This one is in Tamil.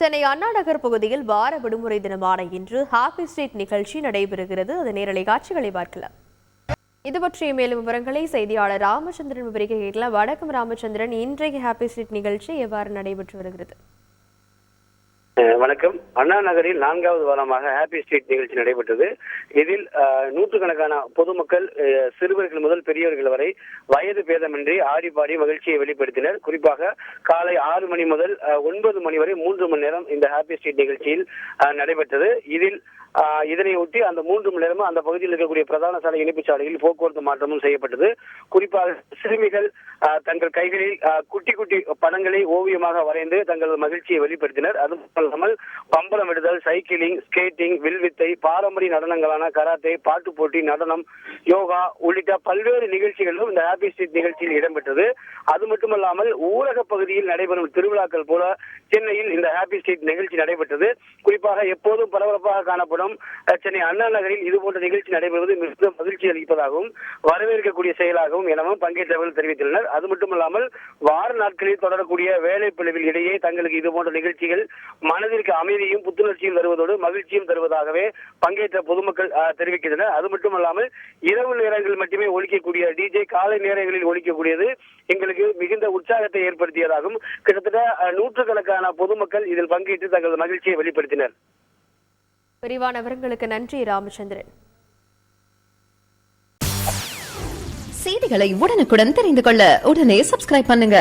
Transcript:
சென்னை அண்ணா நகர் பகுதியில் வார விடுமுறை தினமான இன்று ஹாப்பி ஸ்ட்ரீட் நிகழ்ச்சி நடைபெறுகிறது. அது நேரலை காட்சிகளை பார்க்கலாம். இது பற்றிய மேலும் விவரங்களை செய்தியாளர் ராமச்சந்திரன் விவரிக்க கேட்கலாம். வணக்கம் ராமச்சந்திரன், இன்றைய ஹாப்பி ஸ்ட்ரீட் நிகழ்ச்சி எவ்வாறு நடைபெற்று வருகிறது? வணக்கம். அண்ணா நகரில் 4வது வாரமாக ஹாப்பி ஸ்ட்ரீட் நிகழ்ச்சி நடைபெற்றது. இதில் நூற்றுக்கணக்கான பொதுமக்கள் சிறுவர்கள் முதல் பெரியவர்கள் வரை வயது பேதமின்றி ஆடி பாடி மகிழ்ச்சியை வெளிப்படுத்தினர். குறிப்பாக காலை 6 மணி முதல் 9 மணி வரை 3 மணி நேரம் இந்த ஹாப்பி ஸ்ட்ரீட் நிகழ்ச்சியில் நடைபெற்றது. இதனை ஒட்டி அந்த 3 மணி நேரமும் அந்த பகுதியில் இருக்கக்கூடிய பிரதான சாலை இணைப்பு சாலையில் போக்குவரத்து மாற்றமும் செய்யப்பட்டது. குறிப்பாக சிறுமிகள் தங்கள் கைகளில் குட்டி குட்டி படங்களை ஓவியமாக வரைந்து தங்களது மகிழ்ச்சியை வெளிப்படுத்தினர். அது மட்டுமல்லாமல் பம்பரம் விடுதல், சைக்கிளிங், ஸ்கேட்டிங், வில்வித்தை, பாரம்பரிய நடனங்களான கராத்தே, பாட்டு போட்டி, நடனம், யோகா உள்ளிட்ட பல்வேறு நிகழ்ச்சிகளும் இந்த ஹாப்பி ஸ்ட்ரீட் நிகழ்ச்சியில் இடம்பெற்றது. அது மட்டுமல்லாமல் ஊரக பகுதியில் நடைபெறும் திருவிழாக்கள் போல சென்னையில் இந்த ஹாப்பி ஸ்ட்ரீட் நிகழ்ச்சி நடைபெற்றது. குறிப்பாக எப்போதும் பரபரப்பாக காணப்படும் சென்னை அண்ணா நகரில் இதுபோன்ற நிகழ்ச்சி நடைபெறுவது மிகவும் மகிழ்ச்சி அளிப்பதாகவும் வரவேற்கக்கூடிய செயலாகவும் எனவும் பங்கேற்றவர்கள் தெரிவித்துள்ளனர். அது மட்டுமல்லாமல் வார நாட்களில் தொடரக்கூடிய வேலை பிளவில் இடையே தங்களுக்கு இதுபோன்ற நிகழ்ச்சிகள் மனதிற்கு அமைதியும் புத்துணர்ச்சியும் தருவதோடு மகிழ்ச்சியும் தருவதாகவே பங்கேற்ற பொதுமக்கள் தெரிவிக்கின்றனர். அது மட்டுமல்லாமல் இரவு நேரங்களில் மட்டுமே ஒலிக்கக்கூடிய டிஜே காலை நேரங்களில் ஒலிக்கக்கூடியது எங்களுக்கு மிகுந்த உற்சாகத்தை ஏற்படுத்தியதாகவும் கிட்டத்தட்ட நூற்றுக்கணக்கான பொதுமக்கள் இதில் பங்கேற்று தங்களது மகிழ்ச்சியை வெளிப்படுத்தினர். விரிவான விவரங்களுக்கு நன்றி ராமச்சந்திரன். செய்திகளை உடனுக்குடன் தெரிந்து கொள்ள உடனே சப்ஸ்கிரைப் பண்ணுங்க.